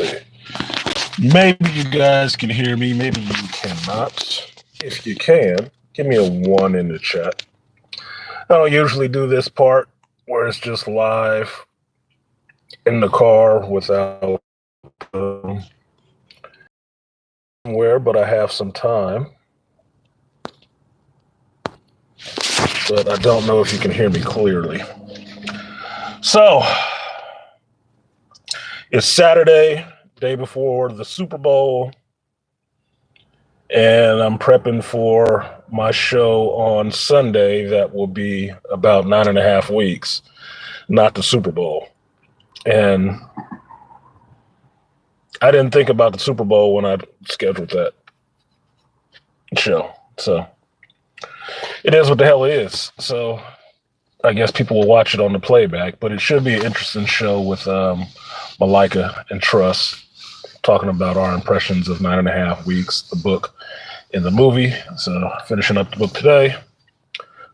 see. Maybe you guys can hear me. Maybe you cannot. If you can, give me a 1 in the chat. I don't usually do this part where it's just live in the car without somewhere, but I have some time. But I don't know if you can hear me clearly. So, it's Saturday, day before the Super Bowl, and I'm prepping for my show on Sunday that will be about 9.5 weeks, not the Super Bowl. And I didn't think about the Super Bowl when I scheduled that show. So it is what the hell it is. So I guess people will watch it on the playback, but it should be an interesting show with Malika and Truss talking about our impressions of 9.5 weeks, the book and the movie. So finishing up the book today,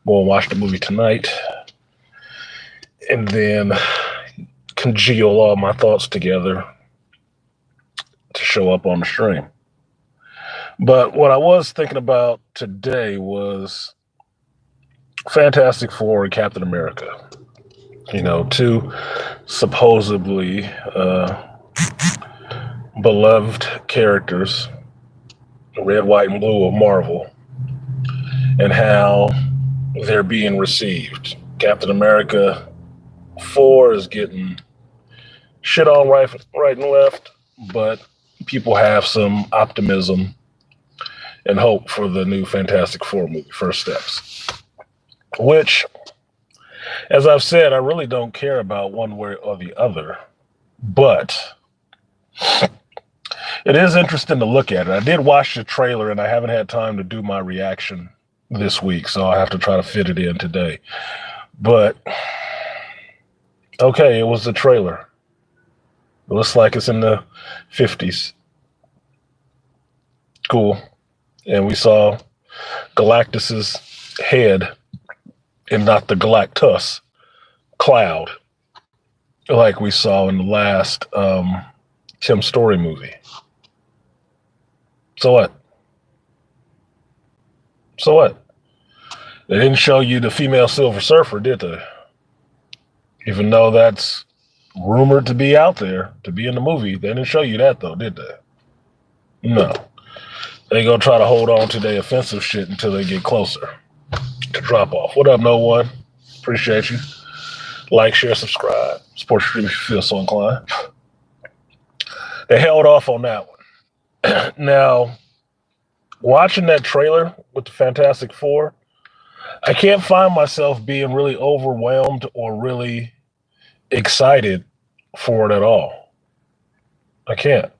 we'll watch the movie tonight, and then congeal all my thoughts together to show up on the stream. But what I was thinking about today was Fantastic Four and Captain America. You know, two supposedly beloved characters, red, white, and blue of Marvel, and how they're being received. Captain America 4 is getting shit on right and left, but people have some optimism and hope for the new Fantastic Four movie, First Steps, which, as I've said, I really don't care about one way or the other, but it is interesting to look at it. I did watch the trailer, and I haven't had time to do my reaction this week, so I have to try to fit it in today. But, okay, it was the trailer. It looks like it's in the 50s. Cool. And we saw Galactus's head and not the Galactus cloud like we saw in the last Tim Story movie. So what? So what? They didn't show you the female Silver Surfer, did they? Even though that's rumored to be out there, to be in the movie. They didn't show you that, though, did they? No. They gonna try to hold on to their offensive shit until they get closer to drop off. What up, No One? Appreciate you. Like, share, subscribe. Support the stream if you feel so inclined. They held off on that one. Now, watching that trailer with the Fantastic Four, I can't find myself being really overwhelmed or really excited for it at all. I can't.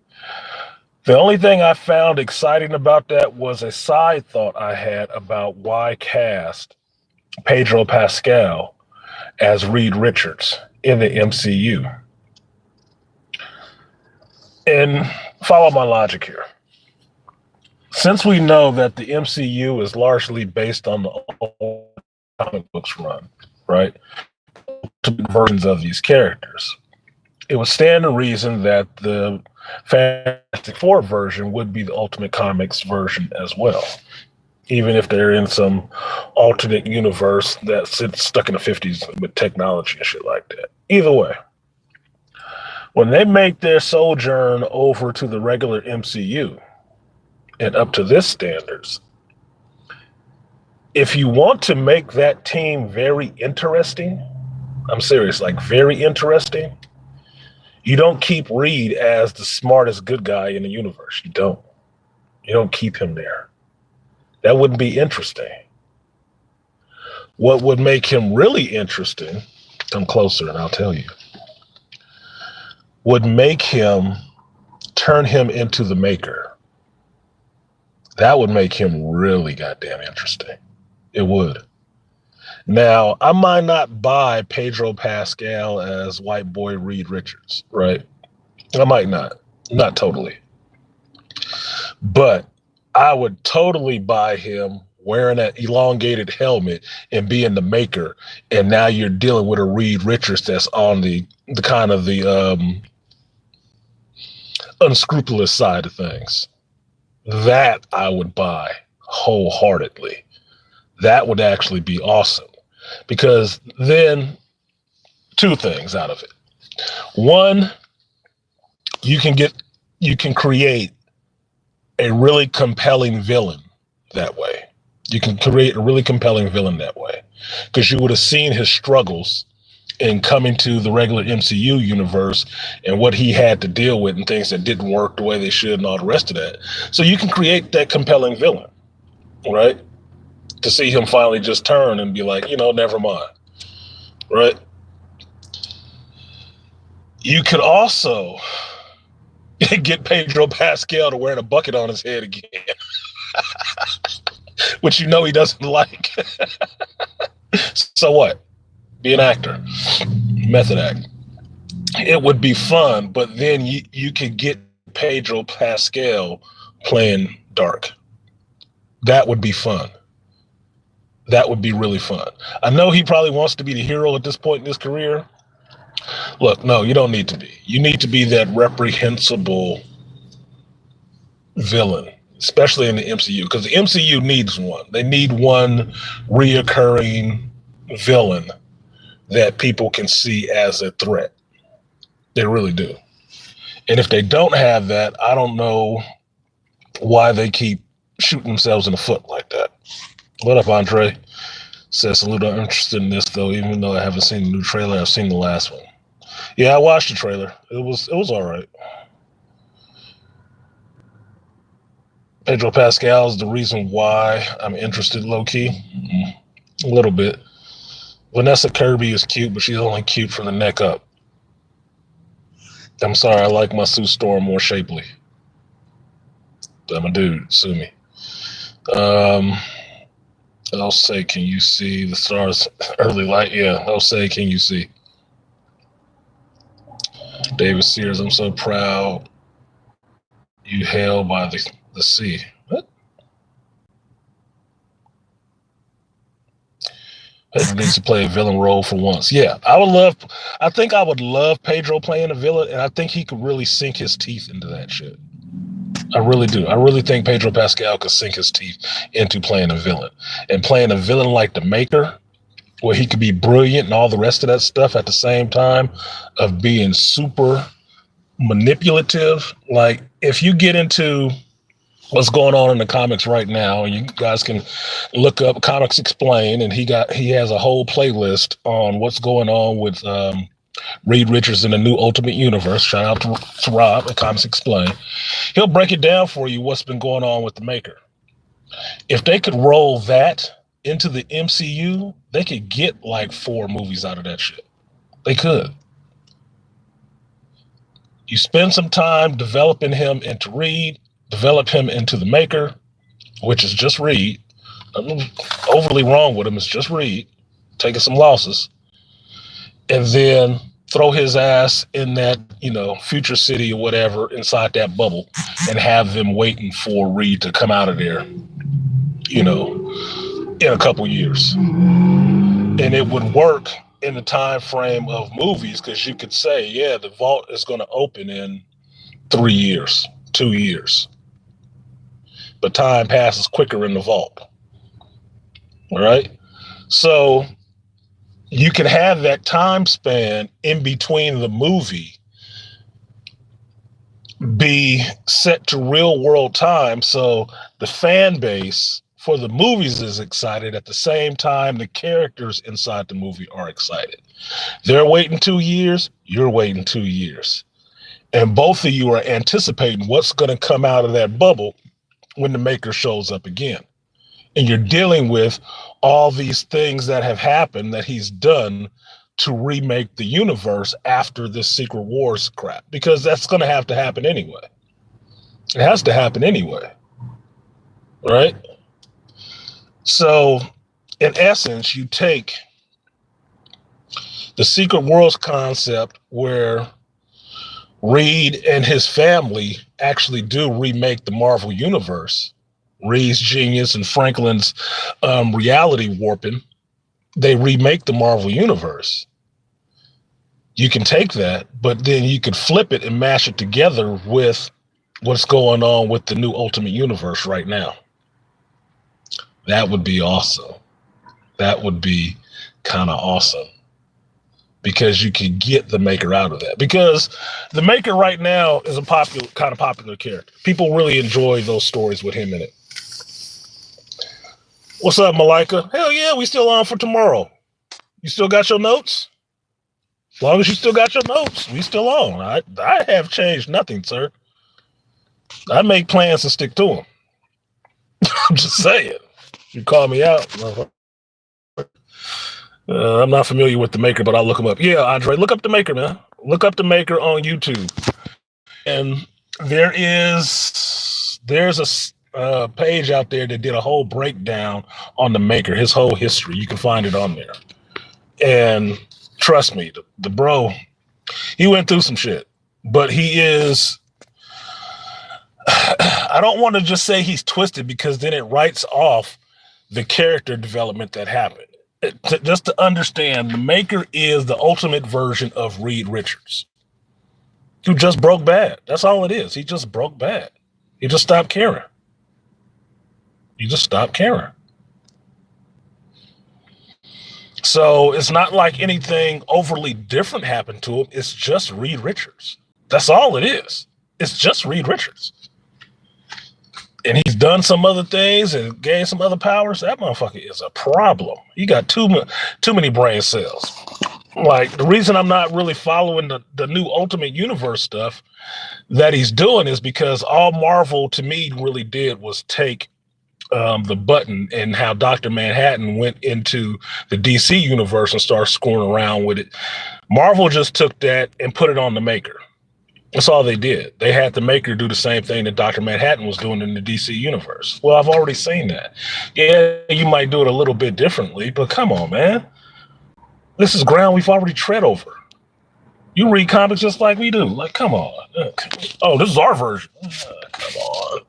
The only thing I found exciting about that was a side thought I had about why cast Pedro Pascal as Reed Richards in the MCU. And follow my logic here. Since we know that the MCU is largely based on the old comic books run, right? Versions of these characters, it would stand to reason that the Fantastic Four version would be the Ultimate Comics version as well, even if they're in some alternate universe that sits stuck in the 50s with technology and shit like that. Either way, when they make their sojourn over to the regular MCU and up to this standards, if you want to make that team very interesting, I'm serious, like very interesting, you don't keep Reed as the smartest good guy in the universe. You don't. You don't keep him there. That wouldn't be interesting. What would make him really interesting, come closer and I'll tell you, would make him, turn him into the Maker. That would make him really goddamn interesting. It would. Now, I might not buy Pedro Pascal as white boy Reed Richards, right? I might not. Not totally. But I would totally buy him wearing that elongated helmet and being the Maker. And now you're dealing with a Reed Richards that's on the kind of the unscrupulous side of things. That I would buy wholeheartedly. That would actually be awesome, because then two things out of it. One, you can create a really compelling villain that way. You can create a really compelling villain that way, because you would have seen his struggles in coming to the regular MCU universe and what he had to deal with and things that didn't work the way they should and all the rest of that. So you can create that compelling villain, right? To see him finally just turn and be like, never mind, right? You could also get Pedro Pascal to wear a bucket on his head again, which he doesn't like. So what? Be an actor, method act. It would be fun, but then you could get Pedro Pascal playing Dark. That would be fun. That would be really fun. I know he probably wants to be the hero at this point in his career. Look, no, you don't need to be. You need to be that reprehensible villain, especially in the MCU, because the MCU needs one. They need one reoccurring villain that people can see as a threat. They really do. And if they don't have that, I don't know why they keep shooting themselves in the foot like that. What up, Andre? Says, salute, I'm interested in this, though, even though I haven't seen the new trailer. I've seen the last one. Yeah, I watched the trailer. It was all right. Pedro Pascal is the reason why I'm interested, low-key. A little bit. Vanessa Kirby is cute, but she's only cute from the neck up. I'm sorry, I like my Sue Storm more shapely. I'm a dude, sue me. I'll say, can you see the stars early light? Yeah, I'll say, can you see? David Sears, I'm so proud you hailed by the sea. What? Pedro needs to play a villain role for once. Yeah, I think I would love Pedro playing a villain, and I think he could really sink his teeth into that shit. I really do. I really think Pedro Pascal could sink his teeth into playing a villain. And playing a villain like the Maker, where he could be brilliant and all the rest of that stuff at the same time of being super manipulative. Like, if you get into what's going on in the comics right now, and you guys can look up Comics Explain, and he has a whole playlist on what's going on with Reed Richards in the new Ultimate Universe. Shout out to Rob at Comics Explain. He'll break it down for you what's been going on with the Maker. If they could roll that into the MCU, they could get like 4 movies out of that shit. They could. You spend some time developing him into Reed, develop him into the Maker, which is just Reed. Nothing overly wrong with him. It's just Reed taking some losses. And then throw his ass in that, future city or whatever inside that bubble, and have them waiting for Reed to come out of there, in a couple years. And it would work in the time frame of movies, because you could say, yeah, the vault is going to open in 3 years, 2 years. But time passes quicker in the vault. All right? So you can have that time span in between the movie be set to real world time, so the fan base for the movies is excited at the same time the characters inside the movie are excited. They're waiting 2 years, you're waiting 2 years. And both of you are anticipating what's going to come out of that bubble when the Maker shows up again. And you're dealing with all these things that have happened that he's done to remake the universe after this Secret Wars crap, because that's going to have to happen anyway. It has to happen anyway, right? So, in essence, you take the Secret Wars concept where Reed and his family actually do remake the Marvel Universe. Reed's genius and Franklin's reality warping, they remake the Marvel Universe. You can take that, but then you could flip it and mash it together with what's going on with the new Ultimate Universe right now. That would be awesome. That would be kind of awesome. Because you can get the Maker out of that. Because the Maker right now is a popular character. People really enjoy those stories with him in it. What's up, Malika? Hell yeah, we still on for tomorrow. You still got your notes? As long as you still got your notes, we still on. I have changed nothing, sir. I make plans and stick to them. I'm just saying. You call me out. I'm not familiar with the Maker, but I'll look him up. Yeah, Andre, look up the Maker, man. Look up the Maker on YouTube. And there's a page out there that did a whole breakdown on the Maker, his whole history. You can find it on there. And trust me, the bro, he went through some shit. But he is, I don't want to just say he's twisted because then it writes off the character development that happened. Just to understand, the Maker is the ultimate version of Reed Richards, who just broke bad. That's all it is. He just broke bad. He just stopped caring. So it's not like anything overly different happened to him. It's just Reed Richards. That's all it is. It's just Reed Richards. And he's done some other things and gained some other powers. That motherfucker is a problem. He got too many brain cells. Like, the reason I'm not really following the new Ultimate Universe stuff that he's doing is because all Marvel to me really did was take the button and how Dr. Manhattan went into the DC universe and started screwing around with it. Marvel just took that and put it on the Maker. That's all they did. They had the Maker do the same thing that Dr. Manhattan was doing in the DC universe. Well, I've already seen that. Yeah, you might do it a little bit differently, but come on, man. This is ground we've already tread over. You read comics just like we do. Like, come on. Oh, this is our version. Come on.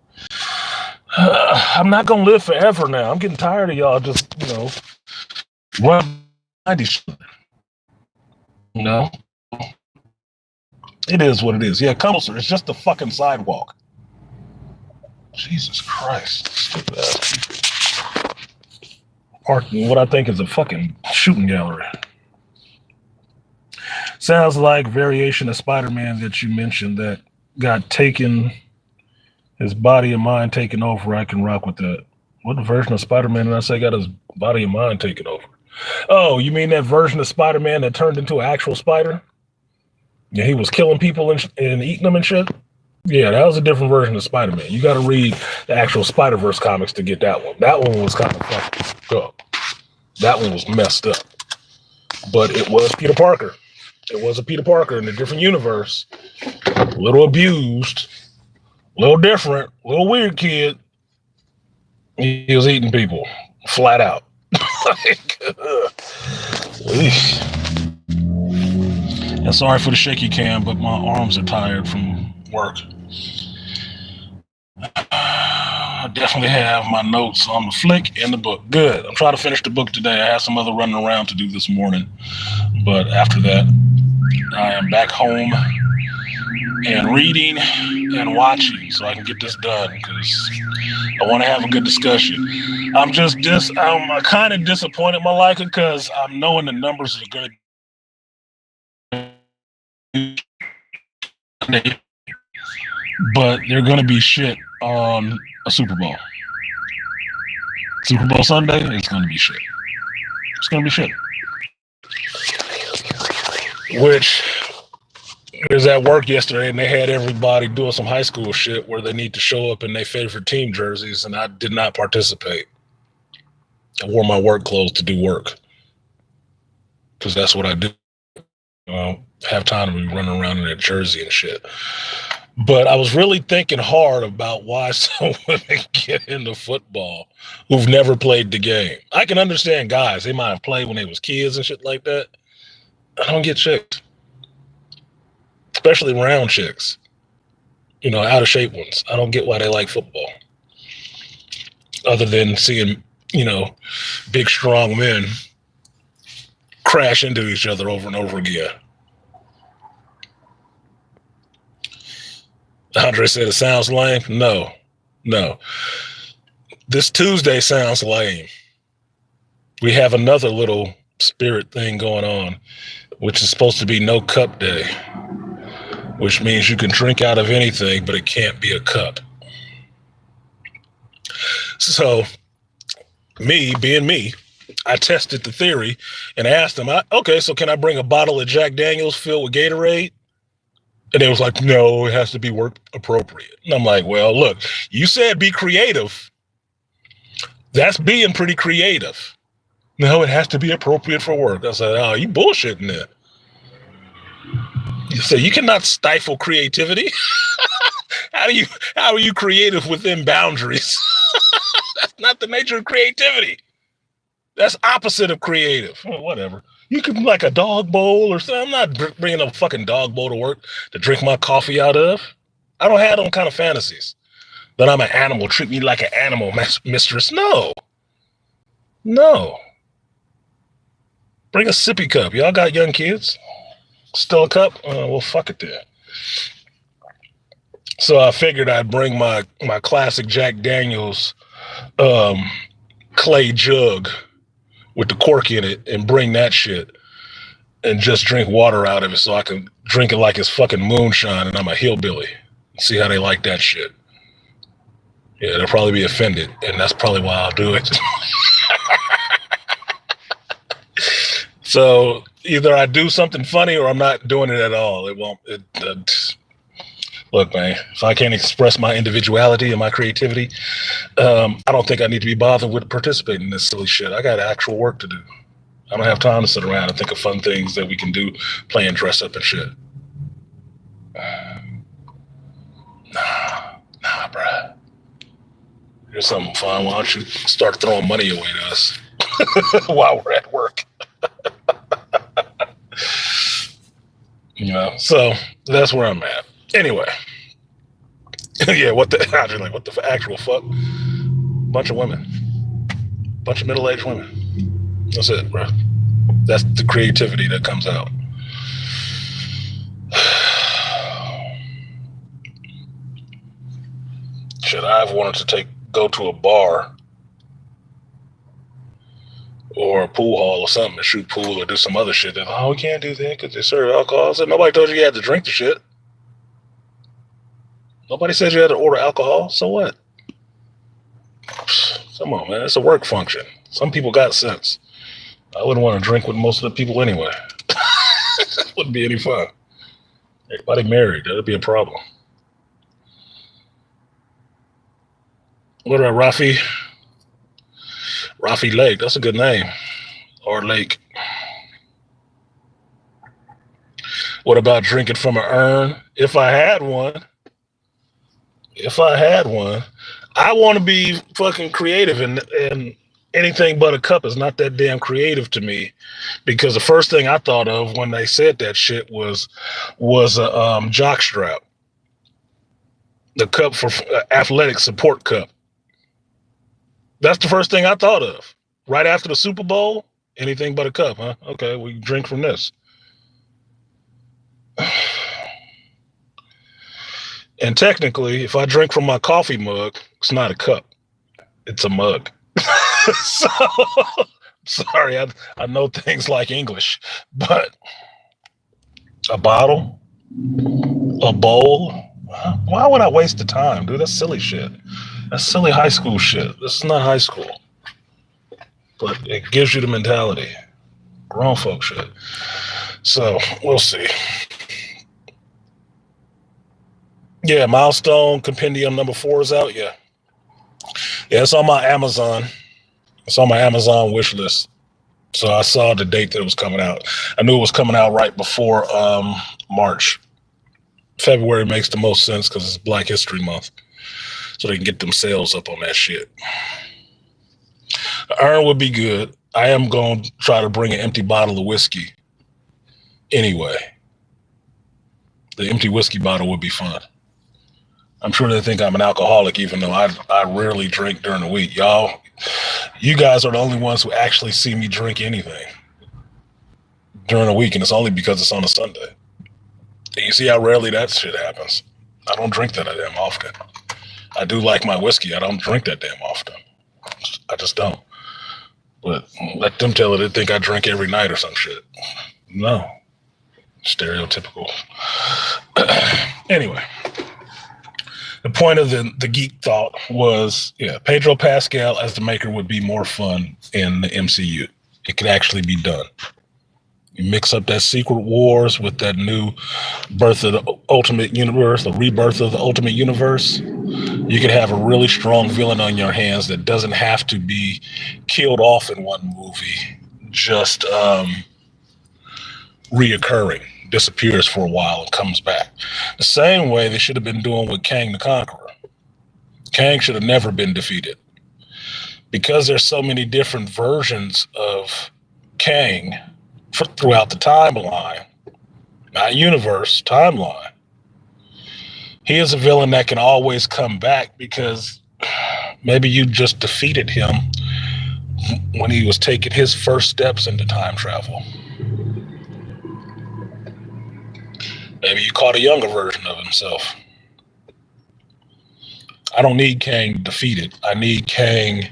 I'm not going to live forever now. I'm getting tired of y'all just, run behind each other. It is what it is. Yeah, come closer. It's just a fucking sidewalk. Jesus Christ. Stupid ass people. Parking what I think is a fucking shooting gallery. Sounds like variation of Spider-Man that you mentioned that got taken, his body and mind taken over. I can rock with that. What version of Spider-Man did I say got his body and mind taken over? Oh, you mean that version of Spider-Man that turned into an actual spider? Yeah, he was killing people and eating them and shit. Yeah, that was a different version of Spider-Man. You got to read the actual Spider-Verse comics to get that one. That one was kind of fucked up. That one was messed up. But it was Peter Parker. It was a Peter Parker in a different universe. A little abused, a little different, a little weird kid. He was eating people flat out. And sorry for the shaky cam, but my arms are tired from work. I definitely have my notes on the flick and the book. Good. I'm trying to finish the book today. I have some other running around to do this morning. But after that, I am back home and reading and watching so I can get this done because I want to have a good discussion. I'm kind of disappointed, Malika, because I'm knowing the numbers are going to but they're going to be shit on a Super Bowl. Super Bowl Sunday, it's going to be shit. It's going to be shit. Which was at work yesterday, and they had everybody doing some high school shit where they need to show up in their favorite team jerseys, and I did not participate. I wore my work clothes to do work because that's what I do. Have time to be running around in that jersey and shit. But I was really thinking hard about why some women get into football who've never played the game. I can understand guys. They might have played when they was kids and shit like that. I don't get chicks. Especially round chicks. Out of shape ones. I don't get why they like football. Other than seeing, big, strong men crash into each other over and over again. Andre said it sounds lame. No. This Tuesday sounds lame. We have another little spirit thing going on, which is supposed to be no cup day, which means you can drink out of anything, but it can't be a cup. So me being me, I tested the theory and asked them, okay, so can I bring a bottle of Jack Daniels filled with Gatorade? And they was like, no, it has to be work appropriate. And I'm like, well, look, you said be creative. That's being pretty creative. No, it has to be appropriate for work. I said, oh, you bullshitting there. You say you cannot stifle creativity. How are you creative within boundaries? That's not the nature of creativity. That's opposite of creative. Well, whatever. You could like a dog bowl or something. I'm not bringing a fucking dog bowl to work to drink my coffee out of. I don't have them kind of fantasies. That I'm an animal. Treat me like an animal, mistress. No. Bring a sippy cup. Y'all got young kids? Still a cup? Well, fuck it then. So I figured I'd bring my classic Jack Daniels clay jug with the cork in it and bring that shit and just drink water out of it so I can drink it like it's fucking moonshine and I'm a hillbilly. See how they like that shit. Yeah, they'll probably be offended, and that's probably why I'll do it. So either I do something funny or I'm not doing it at all. It won't. Look, man, if I can't express my individuality and my creativity, I don't think I need to be bothered with participating in this silly shit. I got actual work to do. I don't have time to sit around and think of fun things that we can do, playing dress up and shit. Nah, bruh. Here's something fun. Why don't you start throwing money away to us while we're at work? You know, so that's where I'm at. Anyway, yeah, what the actual fuck? Bunch of women. Bunch of middle-aged women. That's it, bro. That's the creativity that comes out. Shit, I've wanted to go to a bar or a pool hall or something and shoot pool or do some other shit. And, we can't do that because they serve alcohol. I said, nobody told you had to drink the shit. Nobody said you had to order alcohol. So what? Come on, man. It's a work function. Some people got sense. I wouldn't want to drink with most of the people anyway. Wouldn't be any fun. Everybody married. That'd be a problem. What about Rafi? Rafi Lake. That's a good name. Or Lake. What about drinking from an urn? If I had one, I want to be fucking creative, and anything but a cup is not that damn creative to me, because the first thing I thought of when they said that shit was a jock strap, the cup for athletic support cup. That's the first thing I thought of. Right after the Super Bowl, anything but a cup, huh? Okay, we drink from this. And technically, if I drink from my coffee mug, it's not a cup. It's a mug. So, sorry, I know things like English, but a bottle, a bowl, why would I waste the time, dude? That's silly shit. That's silly high school shit. This is not high school. But it gives you the mentality. Grown folk shit. So, we'll see. Yeah, Milestone Compendium number 4 is out. Yeah, it's on my Amazon. It's on my Amazon wish list. So I saw the date that it was coming out. I knew it was coming out right before March. February makes the most sense because it's Black History Month. So they can get them sales up on that shit. The urn would be good. I am going to try to bring an empty bottle of whiskey. Anyway, the empty whiskey bottle would be fun. I'm sure they think I'm an alcoholic, even though I rarely drink during the week. Y'all, you guys are the only ones who actually see me drink anything during the week, and it's only because it's on a Sunday. You see how rarely that shit happens. I don't drink that damn often. I do like my whiskey. I don't drink that damn often. I just don't. But let them tell it they think I drink every night or some shit. No. Stereotypical. Anyway. The point of the geek thought was, Pedro Pascal as the Maker would be more fun in the MCU. It could actually be done. You mix up that Secret Wars with that new birth of the Ultimate Universe, the rebirth of the Ultimate Universe. You could have a really strong villain on your hands that doesn't have to be killed off in one movie, just reoccurring, disappears for a while and comes back. The same way they should have been doing with Kang the Conqueror. Kang should have never been defeated. Because there's so many different versions of Kang throughout the timeline, not universe, timeline, he is a villain that can always come back because maybe you just defeated him when he was taking his first steps into time travel. Maybe you caught a younger version of himself. I don't need Kang defeated. I need Kang,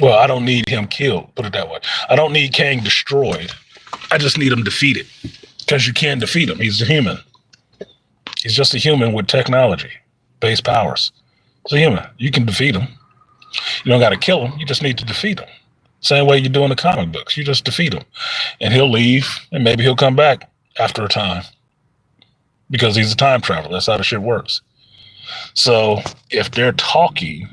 I don't need him killed, put it that way. I don't need Kang destroyed. I just need him defeated because you can't defeat him. He's a human. He's just a human with technology-based powers. He's a human. You can defeat him. You don't got to kill him. You just need to defeat him. Same way you do in the comic books. You just defeat him. And he'll leave, and maybe he'll come back after a time because he's a time traveler. That's how the shit works. So if they're talking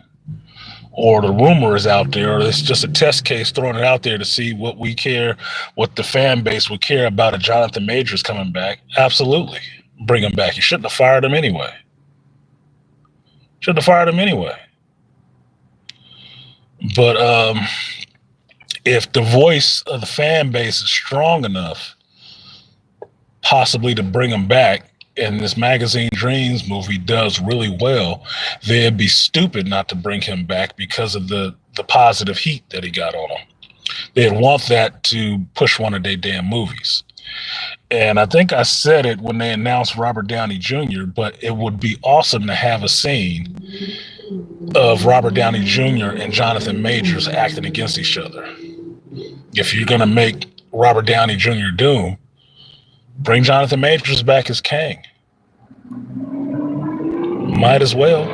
or the rumor is out there or it's just a test case throwing it out there to see what we care, what the fan base would care about a Jonathan Majors coming back, absolutely. Bring him back. You shouldn't have fired him anyway. But if the voice of the fan base is strong enough, possibly to bring him back, and this Magazine Dreams movie does really well, they'd be stupid not to bring him back because of the positive heat that he got on him. They'd want that to push one of their damn movies. And I think I said it when they announced Robert Downey Jr., but it would be awesome to have a scene of Robert Downey Jr. and Jonathan Majors acting against each other. If you're going to make Robert Downey Jr. Doom, bring Jonathan Majors back as Kang. Might as well.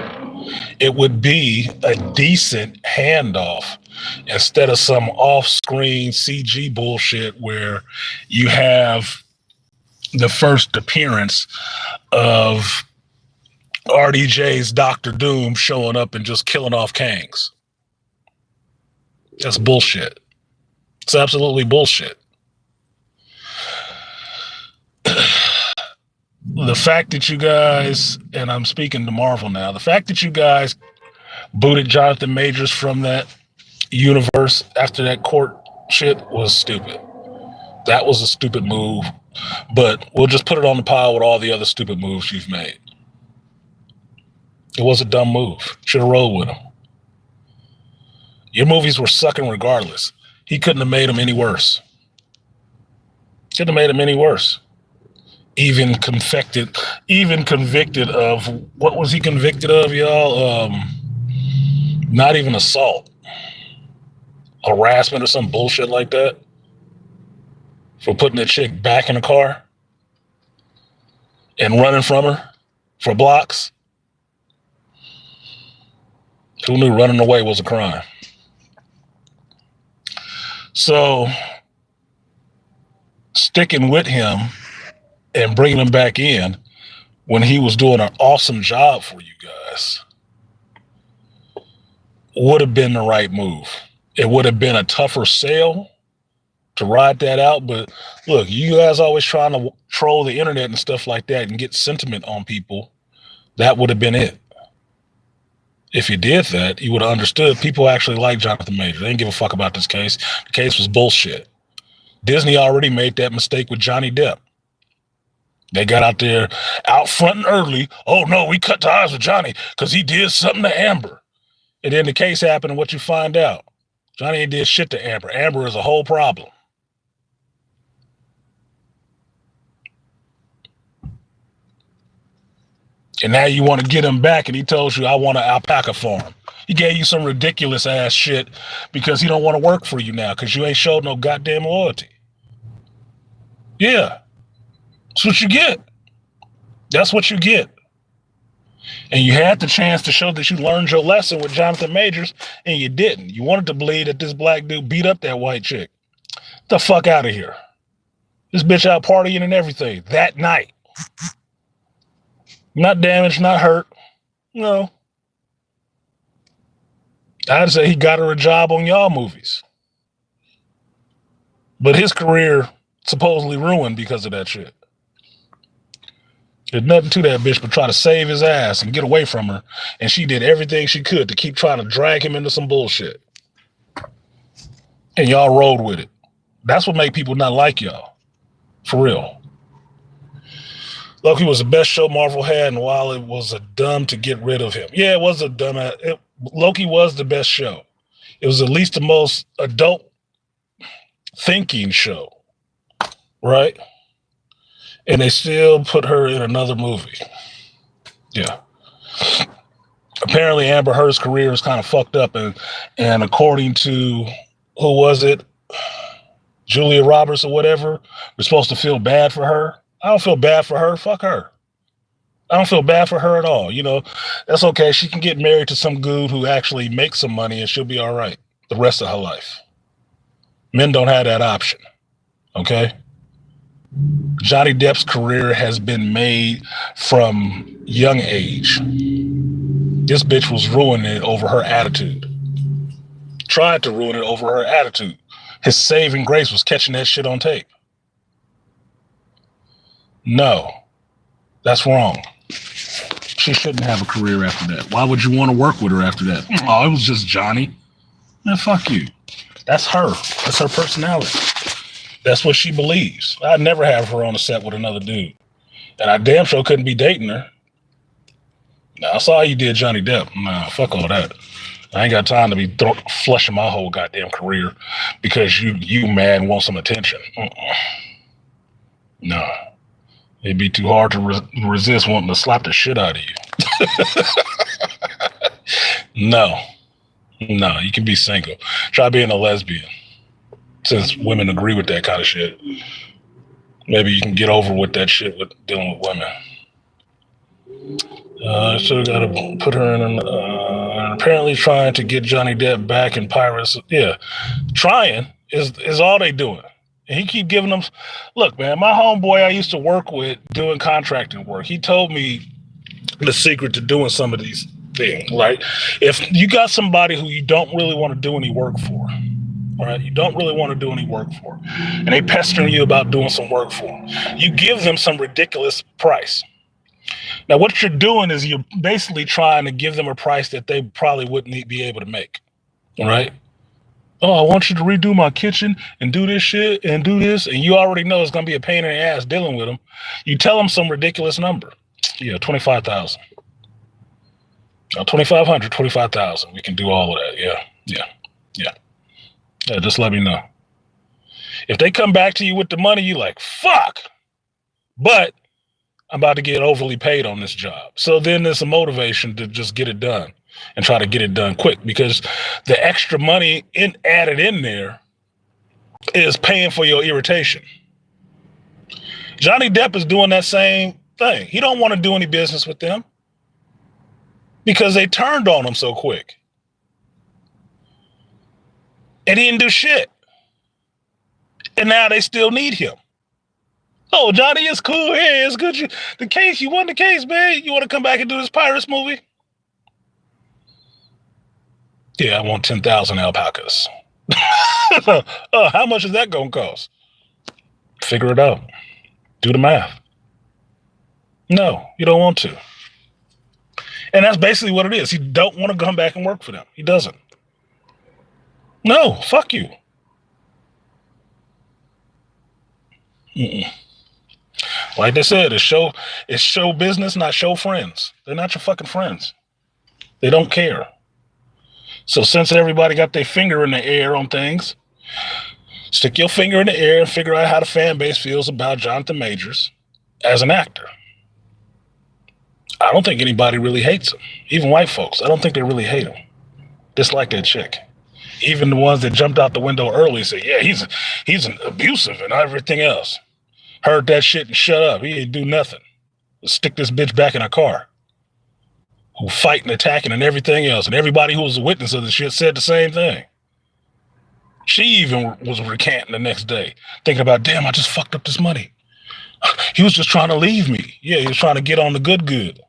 It would be a decent handoff instead of some off-screen CG bullshit where you have the first appearance of RDJ's Dr. Doom showing up and just killing off Kangs. That's bullshit. It's absolutely bullshit. The fact that you guys, and I'm speaking to Marvel now, the fact that you guys booted Jonathan Majors from that universe after that court shit was stupid. That was a stupid move, but we'll just put it on the pile with all the other stupid moves you've made. It was a dumb move. Should have rolled with him. Your movies were sucking regardless. He couldn't have made them any worse. Even convicted of, what was he convicted of, y'all? Not even assault. Harassment or some bullshit like that. For putting that chick back in the car and running from her for blocks. Who knew running away was a crime? So, sticking with him and bringing him back in when he was doing an awesome job for you guys would have been the right move. It would have been a tougher sell to ride that out, but look, you guys always trying to troll the internet and stuff like that and get sentiment on people. That would have been it. If you did that, you would have understood people actually like Jonathan Majors. They didn't give a fuck about this case. The case was bullshit. Disney already made that mistake with Johnny Depp. They got out there out front and early. Oh no, we cut ties with Johnny because he did something to Amber. And then the case happened and what you find out, Johnny ain't did shit to Amber. Amber is a whole problem. And now you want to get him back, and he told you, I want an alpaca farm. He gave you some ridiculous ass shit because he don't want to work for you now because you ain't showed no goddamn loyalty. Yeah. That's what you get. That's what you get. And you had the chance to show that you learned your lesson with Jonathan Majors, and you didn't. You wanted to believe that this black dude beat up that white chick. Get the fuck out of here. This bitch out partying and everything that night. Not damaged, not hurt. No. I'd say he got her a job on y'all movies. But his career supposedly ruined because of that shit. There's nothing to that bitch but try to save his ass and get away from her. And she did everything she could to keep trying to drag him into some bullshit. And y'all rode with it. That's what make people not like y'all. For real. Loki was the best show Marvel had, and while it was a dumb to get rid of him. Yeah, it was a dumb. Loki was the best show. It was at least the most adult thinking show. Right? And they still put her in another movie. Yeah. Apparently Amber Heard's career is kind of fucked up, and according to, who was it? Julia Roberts or whatever, we're supposed to feel bad for her. I don't feel bad for her. Fuck her. I don't feel bad for her at all. You know, that's okay. She can get married to some dude who actually makes some money and she'll be all right the rest of her life. Men don't have that option. Okay? Johnny Depp's career has been made from young age. This bitch was ruining it over her attitude. Tried to ruin it over her attitude. His saving grace was catching that shit on tape. No, that's wrong. She shouldn't have a career after that. Why would you want to work with her after that? Oh, it was just Johnny. Man, fuck you. That's her. That's her personality. That's what she believes. I'd never have her on the set with another dude. And I damn sure couldn't be dating her. Now, I saw how you did Johnny Depp. Nah, fuck all that. I ain't got time to be flushing my whole goddamn career because you mad and want some attention. No. It'd be too hard to resist wanting to slap the shit out of you. No, you can be single. Try being a lesbian. Since women agree with that kind of shit, maybe you can get over with that shit with dealing with women. So got to put her in apparently trying to get Johnny Depp back in Pirates. Yeah, trying is all they doing. And he keep giving them, look, man, my homeboy I used to work with doing contracting work, he told me the secret to doing some of these things. Like, if you got somebody who you don't really want to do any work for, all right, you don't really want to do any work for, and they pestering you about doing some work for them, you give them some ridiculous price. Now, what you're doing is you're basically trying to give them a price that they probably wouldn't be able to make, all right? Oh, I want you to redo my kitchen and do this shit and do this. And you already know it's going to be a pain in the ass dealing with them. You tell them some ridiculous number. Yeah, 25,000. 2,500, 25,000. We can do all of that. Yeah, just let me know. If they come back to you with the money, you like, fuck. But I'm about to get overly paid on this job. So then there's a motivation to just get it done. And try to get it done quick because the extra money added in there is paying for your irritation. Johnny Depp is doing that same thing. He don't want to do any business with them because they turned on him so quick. And he didn't do shit. And now they still need him. Oh, Johnny is cool. Hey, it's good. You won the case, man. You want to come back and do this Pirates movie? Yeah, I want 10,000 alpacas. How much is that going to cost? Figure it out. Do the math. No, you don't want to. And that's basically what it is. He don't want to come back and work for them. He doesn't. No, fuck you. Mm-mm. Like they said, it's show business, not show friends. They're not your fucking friends. They don't care. So since everybody got their finger in the air on things, stick your finger in the air and figure out how the fan base feels about Jonathan Majors as an actor. I don't think anybody really hates him. Even white folks, I don't think they really hate him. Dislike that chick. Even the ones that jumped out the window early and said, yeah, he's an abusive and everything else. Heard that shit and shut up. He didn't do nothing. Let's stick this bitch back in a car. Who fight and attacking and everything else. And everybody who was a witness of the shit said the same thing. She even was recanting the next day, thinking about, damn, I just fucked up this money. He was just trying to leave me. Yeah, he was trying to get on the good.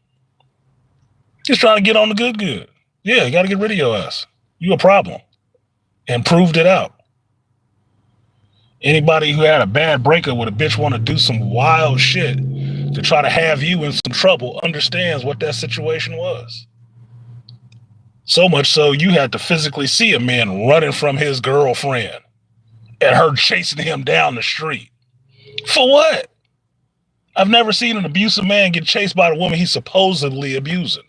He's trying to get on the good. Yeah, you got to get rid of your ass. You a problem. And proved it out. Anybody who had a bad breakup with a bitch want to do some wild shit to try to have you in some trouble understands what that situation was. So much so you had to physically see a man running from his girlfriend and her chasing him down the street. For what? I've never seen an abusive man get chased by the woman he's supposedly abusing.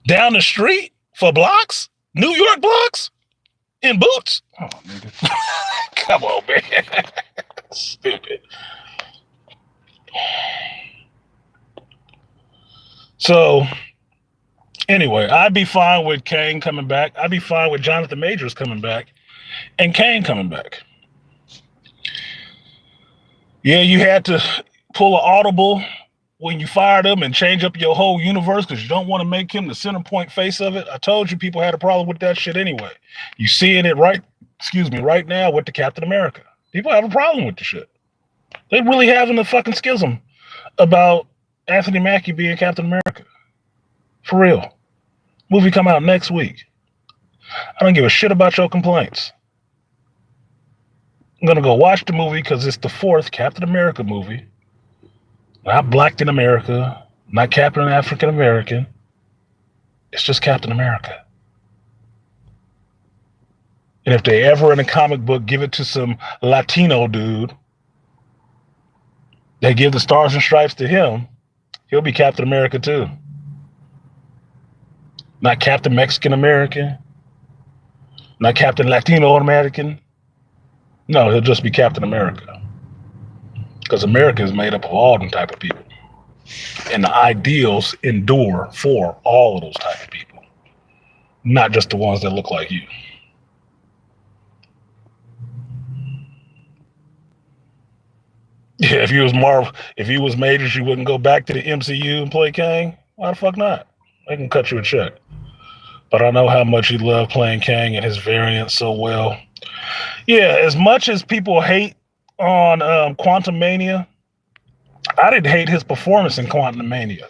Down the street? For blocks? New York blocks? In boots? Oh, nigga. Come on, man. Stupid. So, anyway, I'd be fine with Kane coming back. I'd be fine with Jonathan Majors coming back and Kane coming back. Yeah, you had to pull an audible when you fired him and change up your whole universe because you don't want to make him the center point face of it. I told you people had a problem with that shit anyway. You seeing it right now with the Captain America. People have a problem with the shit. They're really having a fucking schism about Anthony Mackie being Captain America. For real. Movie come out next week. I don't give a shit about your complaints. I'm going to go watch the movie because it's the 4th Captain America movie. Not Black in America, not Captain African American. It's just Captain America. And if they ever in a comic book give it to some Latino dude, they give the stars and stripes to him, he'll be Captain America too. Not Captain Mexican American, not Captain Latino American. No, he'll just be Captain America. Because America is made up of all them type of people. And the ideals endure for all of those type of people. Not just the ones that look like you. Yeah, if he was Majors, you wouldn't go back to the MCU and play Kang? Why the fuck not? They can cut you a check. But I know how much you love playing Kang and his variants so well. Yeah, as much as people hate on Quantum Mania, I didn't hate his performance in Quantum Mania.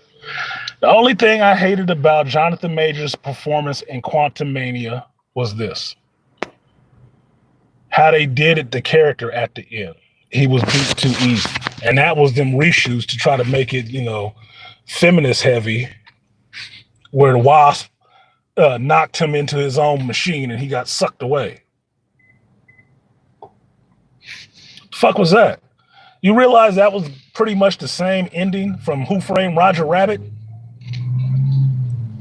The only thing I hated about Jonathan Majors' performance in Quantum Mania was this. How they did it, the character at the end. He was beat too easy. And that was them reshoots to try to make it, feminist heavy, where the Wasp knocked him into his own machine and he got sucked away. Fuck was that? You realize that was pretty much the same ending from Who Framed Roger Rabbit?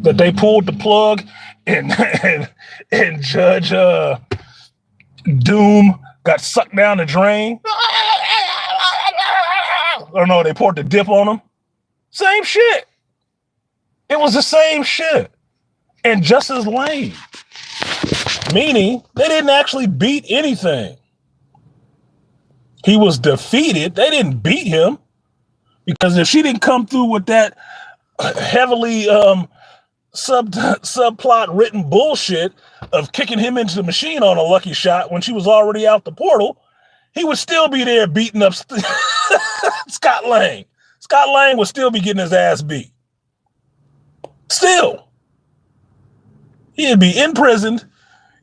That they pulled the plug and Judge Doom got sucked down the drain. Or no, they poured the dip on him. Same shit. It was the same shit. And just as lame. Meaning, they didn't actually beat anything. He was defeated. They didn't beat him. Because if she didn't come through with that heavily subplot written bullshit of kicking him into the machine on a lucky shot when she was already out the portal, he would still be there beating up Scott Lang. Scott Lang would still be getting his ass beat. Still. He'd be imprisoned,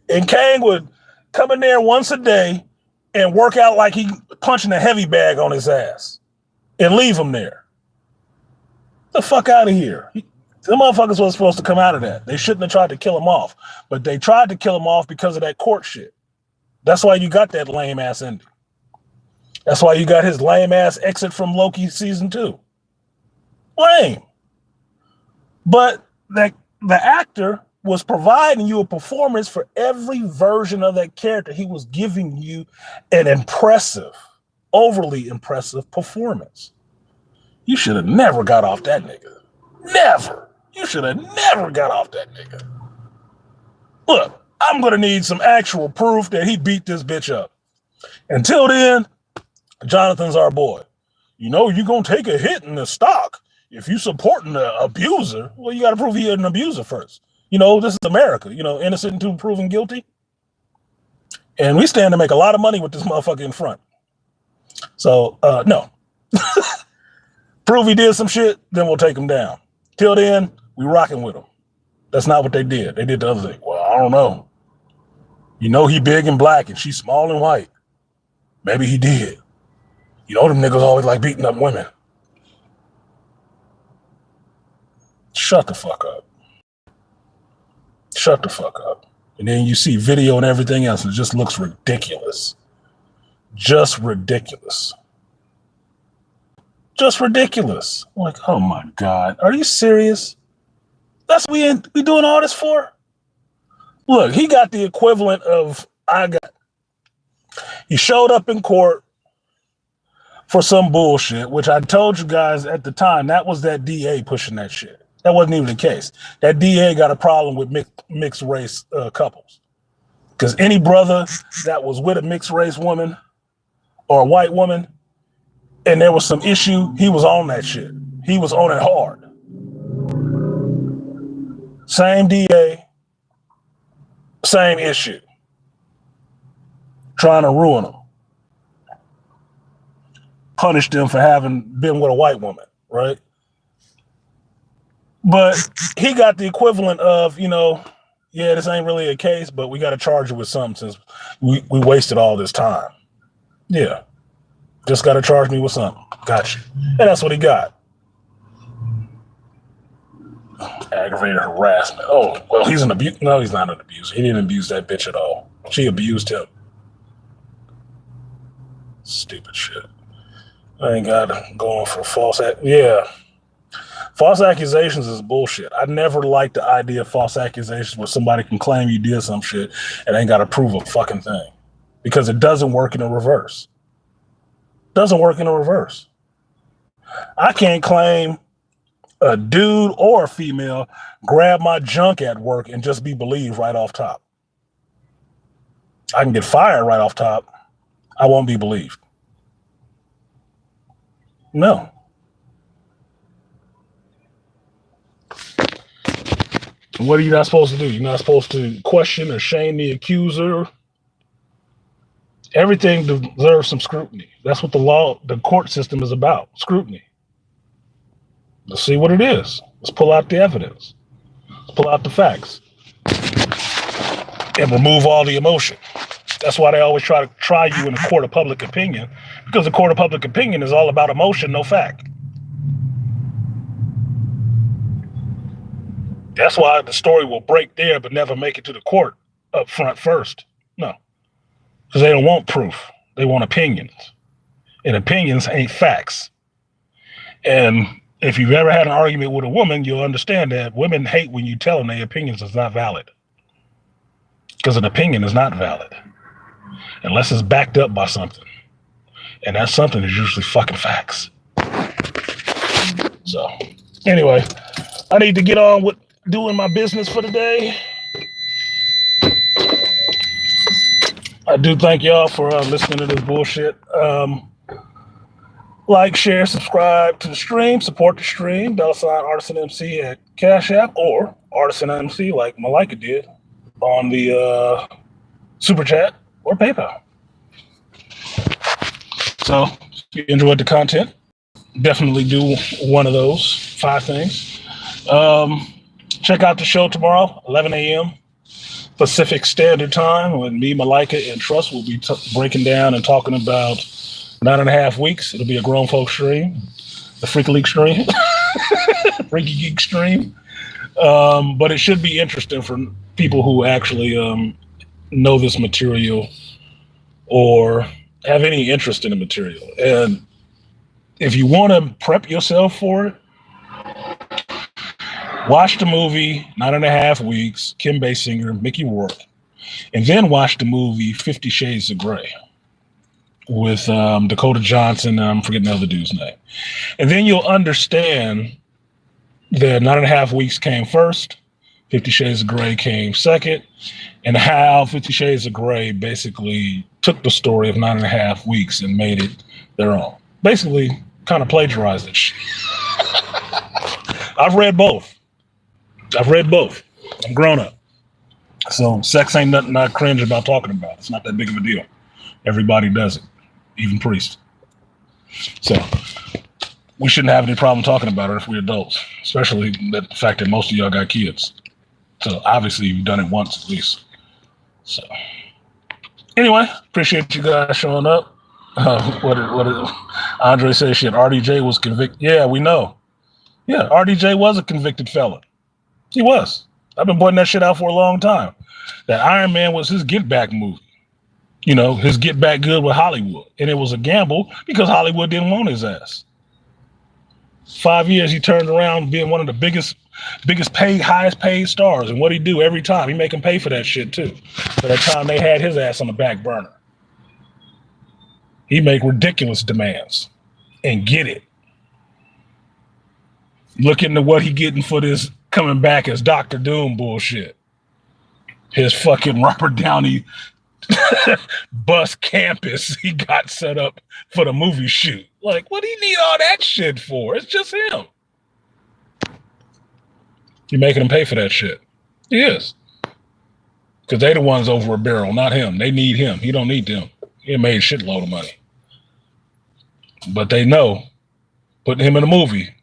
and Kang would come in there once a day and work out like he punching a heavy bag on his ass and leave him there. Get the fuck out of here. The motherfuckers was supposed to come out of that. They shouldn't have tried to kill him off, but they tried to kill him off because of that court shit. That's why you got that lame ass ending. That's why you got his lame ass exit from Loki season 2. Lame. But the actor was providing you a performance for every version of that character. He was giving you an impressive, overly impressive performance. You should have never got off that nigga. Never. You should have never got off that nigga. Look, I'm going to need some actual proof that he beat this bitch up. Until then, Jonathan's our boy. You know, you're going to take a hit in the stock if you supporting the abuser. Well, you got to prove he an abuser first. You know, this is America. You know, innocent until proven guilty. And we stand to make a lot of money with this motherfucker in front. So, no. Prove he did some shit, then we'll take him down. Till then, we rocking with him. That's not what they did. They did the other thing. Well, I don't know. You know he big and black and she's small and white. Maybe he did. You know them niggas always like beating up women. Shut the fuck up. Shut the fuck up. And then you see video and everything else and it just looks ridiculous. Just ridiculous. Just ridiculous. I'm like, oh my God. Are you serious? That's what we doing all this for? Look, he got the equivalent of he showed up in court for some bullshit, which I told you guys at the time, that was that DA pushing that shit. That wasn't even the case. That DA got a problem with mixed race couples. Because any brother that was with a mixed race woman or a white woman, and there was some issue, he was on that shit. He was on it hard. Same DA, same issue. Trying to ruin them. Punish them for having been with a white woman, right? But he got the equivalent of, you know, yeah, this ain't really a case, but we got to charge you with something since we wasted all this time. Yeah. Just got to charge me with something. Got you. And that's what he got. Aggravated harassment. Oh, well, he's an abuser. No, he's not an abuser. He didn't abuse that bitch at all. She abused him. Stupid shit. I ain't got going for false yeah. False accusations is bullshit. I never liked the idea of false accusations where somebody can claim you did some shit and ain't got to prove a fucking thing. Because it doesn't work in the reverse. Doesn't work in the reverse. I can't claim a dude or a female grab my junk at work and just be believed right off top. I can get fired right off top. I won't be believed. No. What are you not supposed to do? You're not supposed to question or shame the accuser. Everything deserves some scrutiny. That's what the court system is about, scrutiny. Let's see what it is. Let's pull out the evidence. Let's pull out the facts. And remove all the emotion. That's why they always try to try you in a court of public opinion, because the court of public opinion is all about emotion, no fact. That's why the story will break there but never make it to the court up front first. No. Because they don't want proof. They want opinions. And opinions ain't facts. And if you've ever had an argument with a woman, you'll understand that women hate when you tell them their opinions is not valid. Because an opinion is not valid. Unless it's backed up by something. And that something is usually fucking facts. So, anyway, I need to get on with doing my business for the day. I do thank y'all for listening to this bullshit. Like, share, subscribe to the stream, support the stream, $ArtisanMc at Cash App, or ArtisanMc like Malika did on the Super Chat or PayPal. So, if you enjoyed the content, definitely do one of those 5 things. Check out the show tomorrow, 11 a.m. Pacific Standard Time, when me, Malika, and Trust will be breaking down and talking about 9.5 weeks. It'll be a grown folk stream, the Freaky League stream, Freaky Geek stream. But it should be interesting for people who actually know this material or have any interest in the material. And if you want to prep yourself for it, watch the movie 9.5 Weeks, Kim Basinger, Mickey Rourke, and then watch the movie 50 Shades of Grey with Dakota Johnson, and I'm forgetting the other dude's name. And then you'll understand the 9.5 weeks came first, 50 Shades of Grey came second, and how 50 Shades of Grey basically took the story of 9.5 weeks and made it their own. Basically, kind of plagiarized it. I've read both. I'm grown up. So sex ain't nothing I cringe about talking about. It's not that big of a deal. Everybody does it, even priests. So we shouldn't have any problem talking about it if we're adults, especially the fact that most of y'all got kids. So obviously you've done it once at least. So anyway, appreciate you guys showing up. What did Andre say? Shit, RDJ was convicted. Yeah, we know. Yeah, RDJ was a convicted felon. He was. I've been pointing that shit out for a long time. That Iron Man was his get back movie. You know, his get back good with Hollywood. And it was a gamble because Hollywood didn't want his ass. 5 years he turned around being one of the biggest paid, highest paid stars. And what'd he do every time? He make him pay for that shit too. For that time they had his ass on the back burner. He make ridiculous demands and get it. Look into what he getting for this coming back as Dr. Doom bullshit. His fucking Robert Downey bus campus he got set up for the movie shoot. Like, what do you need all that shit for? It's just him. You're making him pay for that shit. He is. Because they the ones over a barrel, not him. They need him. He don't need them. He made a shitload of money. But they know putting him in a movie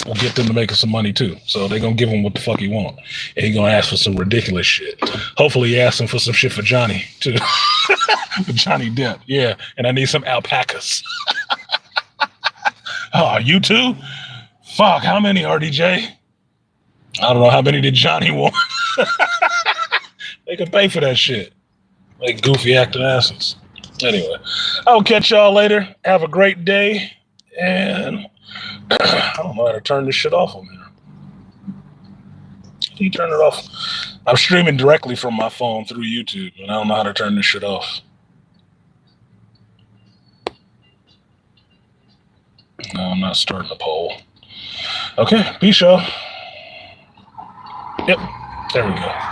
will get them to make some money too. So they're going to give him what the fuck he want. And he's going to ask for some ridiculous shit. Hopefully he asks him for some shit for Johnny too. For Johnny Depp. Yeah. And I need some alpacas. Oh, you too? Fuck, how many, RDJ? I don't know. How many did Johnny want? They can pay for that shit. Like goofy acting asses. Anyway, I'll catch y'all later. Have a great day. And I don't know how to turn this shit off on here. Can you turn it off? I'm streaming directly from my phone through YouTube, and I don't know how to turn this shit off. No, I'm not starting a poll. Okay, peace, y'all. Yep, there we go.